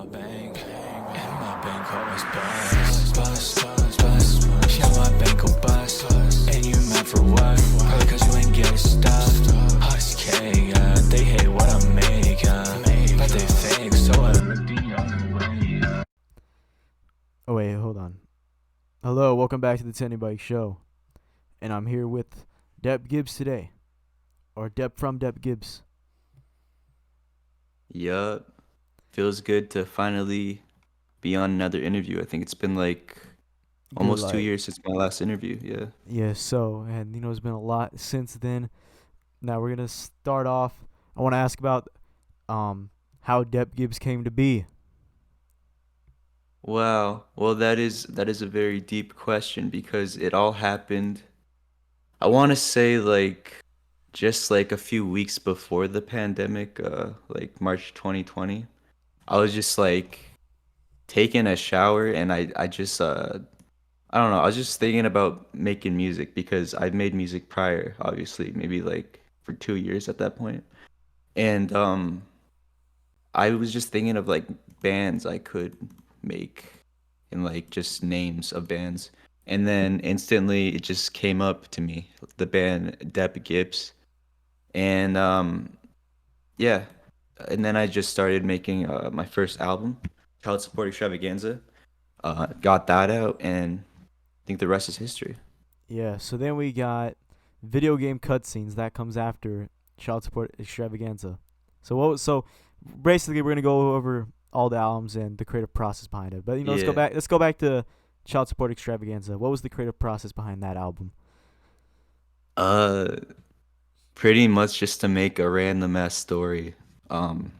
my bank, and my bank always bust. Yeah, my bank will bust, and you mad for what? Probably cause you ain't get stuffed. Hush K, they hate what I make, but they fake, so I look the other way. Oh wait, hold on. Hello, welcome back to the Tenny Bike Show, and I'm here with Depp Gibbs today, or Depp from Depp Gibbs. Yup. Feels good to finally be on another interview. I think it's been like Dude, almost 2 years since my last interview. Yeah. yeah. So, and it's been a lot since then. Now we're gonna start off. I want to ask about how Depp Gibbs came to be. Wow. Well, that is a very deep question because it all happened. I want to say like just like a few weeks before the pandemic, like March 2020. I was just like taking a shower and I just I don't know. I was just thinking about making music because I've made music prior, obviously, maybe like for 2 years at that point. And I was just thinking of like bands I could make and like just names of bands. And then instantly it just came up to me, the band Depp Gibbs. And yeah, and then I just started making my first album, Child Support Extravaganza. Got that out, and I think the rest is history. Yeah. So then we got video game cutscenes that comes after Child Support Extravaganza. So basically we're gonna go over all the albums and the creative process behind it. But let's go Yeah. back. Let's go back to Child Support Extravaganza. What was the creative process behind that album? Uh, Pretty much just to make a random ass story. Um,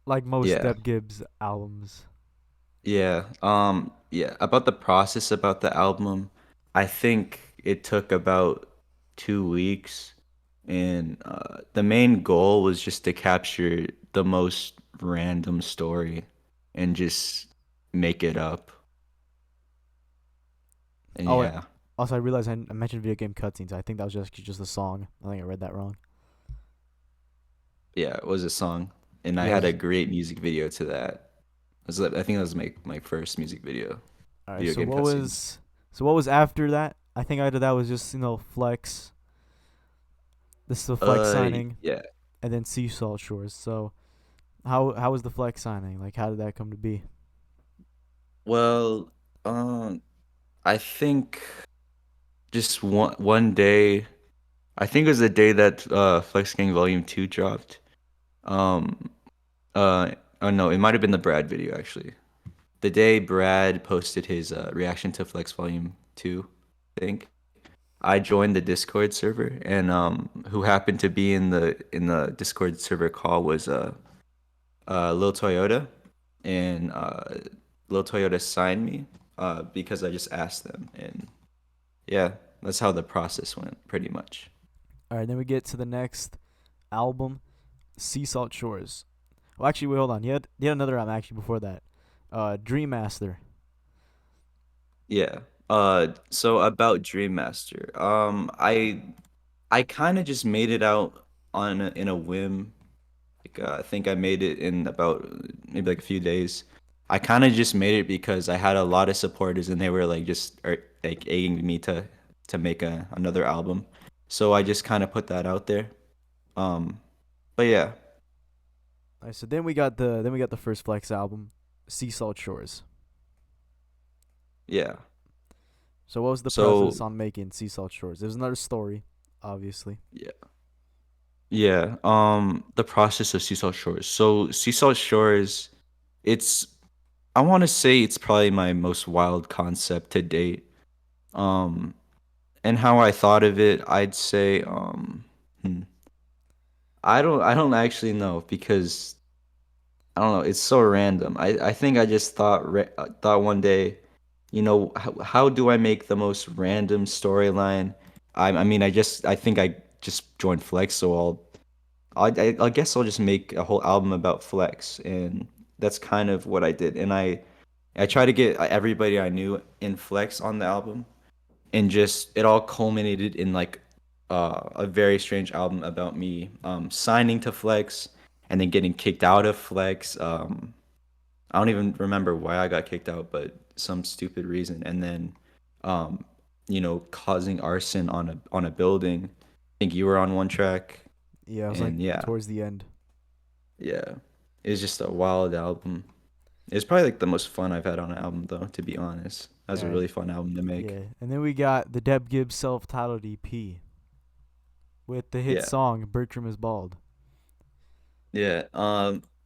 Like most yeah, Depp Gibbs albums. yeah. About the process about the album, I think it took about 2 weeks, and the main goal was just to capture the most random story and just make it up. And Oh, yeah, also I realized I mentioned video game cutscenes. I think that was just a song. I think I read that wrong. yeah, it was a song, and I had a Yes. great music video to that. I think that was my first music video, All right. video So game what cutscene. was so what was after that? I think after that was just Flex. This is the Flex signing, Yeah. and then Sea Salt Shores. So how was the Flex signing? Like how did that come to be? Well, I think just one day. I think it was the day that Flex Gang Volume 2 dropped. Um, oh no, it might have been the Brad video actually. The day Brad posted his reaction to Flex Volume 2, I think. I joined the Discord server, and who happened to be in the Discord server call was Lil Toyota, and Lil Toyota signed me because I just asked them, and yeah, that's how the process went, pretty much. All right. Then we get to the next album, Sea Salt Shores. Well, actually, wait, hold on. You had another album actually before that. Dream Master. Yeah. So about Dream Master, I kind of just made it out in a whim. Like I think I made it in about maybe like a few days. I kind of just made it because I had a lot of supporters and they were like like egging me to make another album. So I just kind of put that out there. Um, but yeah, All right. So then we got the first Flex album, Sea Salt Shores. yeah. So what was the process So on making Sea Salt Shores? There's another story, obviously. yeah, yeah. The process of Seasalt Shores. So Seasalt Shores, it's I want to say it's probably my most wild concept to date. Um, and how I thought of it, I'd say hmm, I don't actually know because I don't know. It's so random. I think I just thought one day, how do I make the most random storyline? I mean, I think I just joined Flex, so I guess I'll just make a whole album about Flex, and that's kind of what I did. And I try to get everybody I knew in Flex on the album, and just it all culminated in like a very strange album about me signing to Flex and then getting kicked out of Flex. I don't even remember why I got kicked out, but some stupid reason. And then, um, causing arson on a building. I think you were on one track, Yeah, it was like and yeah, towards the end. yeah, it's just a wild album. It's probably like the most fun I've had on an album, though. To be honest, that was All a right. really fun album to make. Yeah, and then we got the Deb Gibbs self-titled EP with the hit Yeah, song "Bertram is Bald." yeah.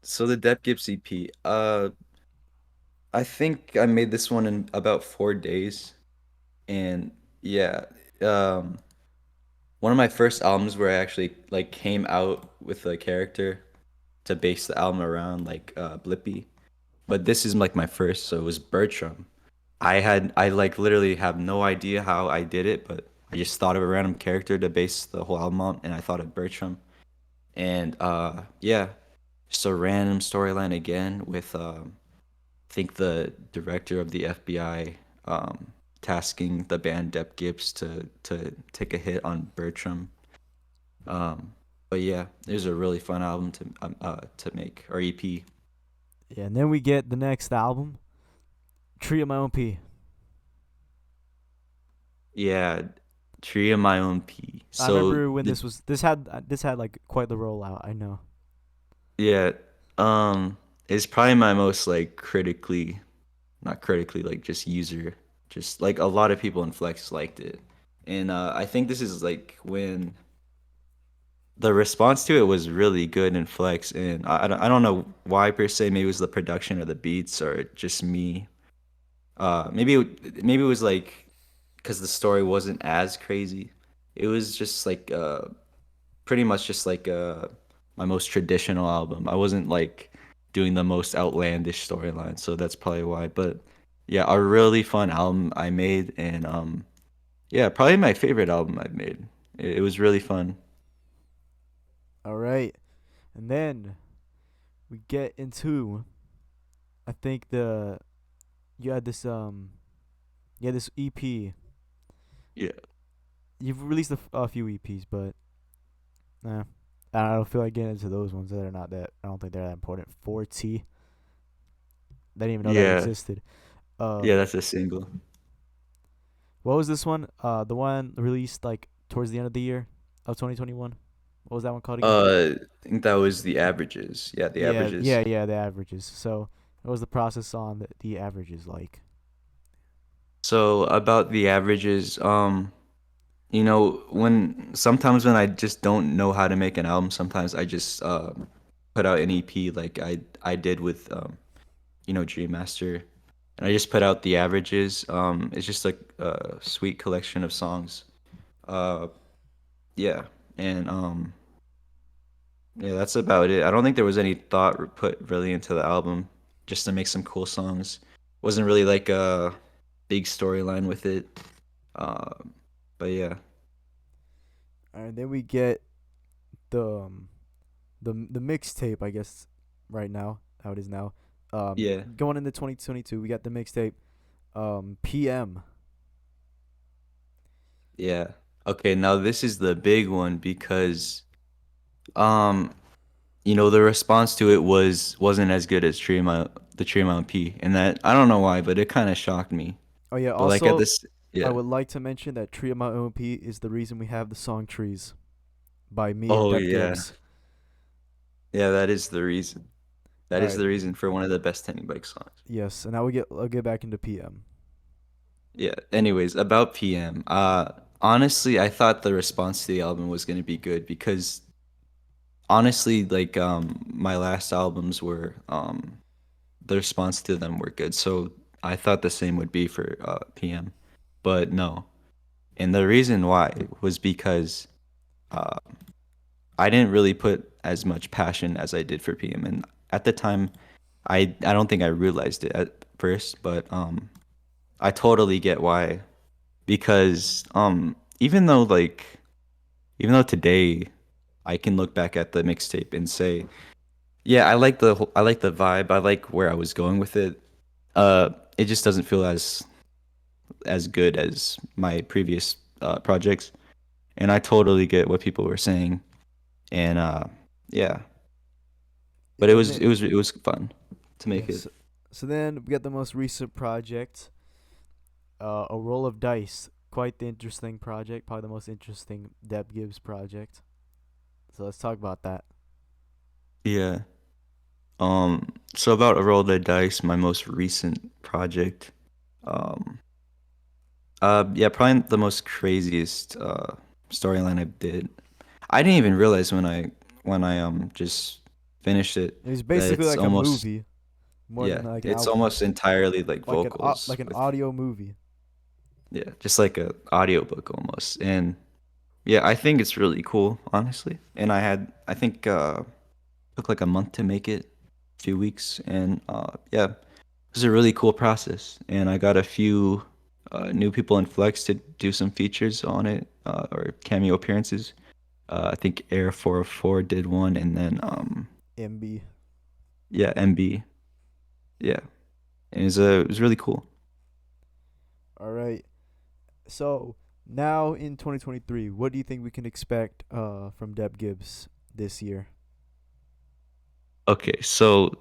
So the Depp Gibbs EP. I think I made this one in about 4 days, and yeah, um, one of my first albums where I actually like came out with a character to base the album around, like Blippy. But this is like my first, so it was Bertram. I like literally have no idea how I did it, but I just thought of a random character to base the whole album on, and I thought of Bertram. And yeah, just a random storyline again with I think the director of the FBI tasking the band Depp Gibbs to take a hit on Bertram. Um, but yeah, it was a really fun album to make, or EP. Yeah, and then we get the next album, "Tree of My Own Pea." Yeah, Tree of My Own Pea. I So remember when the this had like quite the rollout. I know. yeah, it's probably my most like critically, not critically, like just user, just like a lot of people in Flex liked it, and I think this is like when the response to it was really good in Flex, and I don't know why per se. Maybe it was the production or the beats or just me. Maybe it was like because the story wasn't as crazy. It was just like pretty much just like my most traditional album. I wasn't like doing the most outlandish storyline, so that's probably why. But yeah, a really fun album I made, and yeah, probably my favorite album I've made. It was really fun. All right, and then we get into, I think the you had this EP. Yeah. You've released a few EPs, but I don't feel like getting into those ones that are not that. I don't think they're that important. 4T. They didn't even know that Yeah. existed. Yeah, Um, that's a single. what was this one? The one released like towards the end of the year of 2021. What was that one called again? I think that was the averages. Yeah, the Yeah, yeah, averages. yeah. The averages. So, what was the process on the averages like? So about the averages, when sometimes when I just don't know how to make an album, sometimes I just put out an EP like I did with Dream Master, and I just put out the averages. It's just like a sweet collection of songs. Uh, yeah, and yeah, that's about it. I don't think there was any thought put really into the album just to make some cool songs. Wasn't really like a big storyline with it. Uh, but yeah, And then we get the the mixtape, I guess, right now, how it is now. yeah, Going into 2022, we got the mixtape, PM. yeah. Okay, now this is the big one because um, the response to it wasn't as good as the Tremont P, and that I don't know why, but it kind of shocked me. Oh yeah. But like at Also, this, I yeah. would like to mention that "Tree of My Own Pea" is the reason we have the song "Trees" by me and Oh Deb yeah, Gibbs. yeah. That is the reason. That All is right. the reason for one of the best Tenny Bike songs. Yes. And now I'll get back into PM. Yeah. Anyways, about PM. Honestly, I thought the response to the album was gonna be good because honestly, like my last albums were the response to them were good. So I thought the same would be for PM, but no. And the reason why was because uh, I didn't really put as much passion as I did for PM, and at the time, I don't think I realized it at first, but I totally get why. Because even though today I can look back at the mixtape and say, yeah, I like the vibe, I like where I was going with it. It just doesn't feel as good as my previous projects, and I totally get what people were saying, and yeah, but Yeah. And then it was fun to make yes. it. So then we got the most recent project, A Roll of Dice. Quite the interesting project, probably the most interesting Depp Gibbs project. So let's talk about that. Yeah. So about A Roll of the Dice, my most recent project. Um, yeah, probably the most craziest storyline I did. I didn't even realize when I just finished it It was that basically it's like a almost movie, more than yeah, like an it's album, almost entirely like like vocals an with audio movie. yeah, just like a audiobook almost. And yeah, I think it's really cool, honestly. And I think took like a month to make it, a few weeks, and yeah, it was a really cool process. And I got a few new people in Flex to do some features on it, or cameo appearances. I think Air 404 did one, and then MB. yeah, MB, yeah, and it was really cool. All right. So now in 2023, what do you think we can expect from Depp Gibbs this year? Okay, so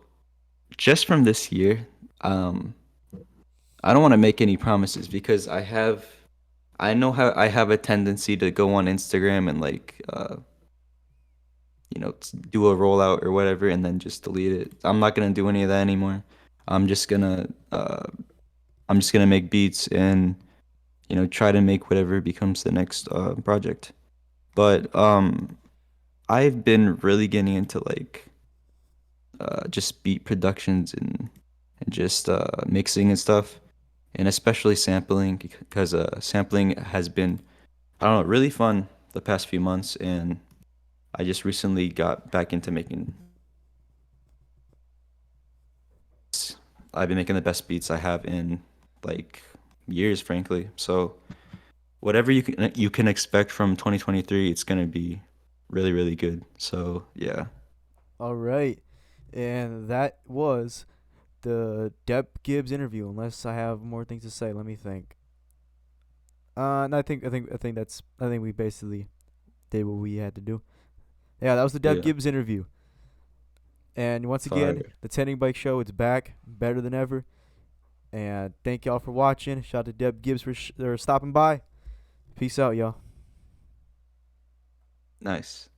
just from this year, um, I don't want to make any promises because I know how I have a tendency to go on Instagram and like do a rollout or whatever and then just delete it. I'm not gonna do any of that anymore. I'm just gonna uh I'm just gonna make beats and try to make whatever becomes the next project. But I've been really getting into like just beat productions and just mixing and stuff, and especially sampling because sampling has been, I don't know, really fun the past few months, and I just recently got back into making. I've been making the best beats I have in like years, frankly. So whatever you can expect from 2023, it's gonna be really really good. So yeah, All right. And that was the Depp Gibbs interview. Unless I have more things to say, let me think. No, I think we basically did what we had to do. Yeah, that was the Depp yeah, Gibbs interview. And once again, fire. the Tending Bike Show, it's back, better than ever. And thank y'all for watching. Shout out to Depp Gibbs for stopping by. Peace out, y'all. Nice.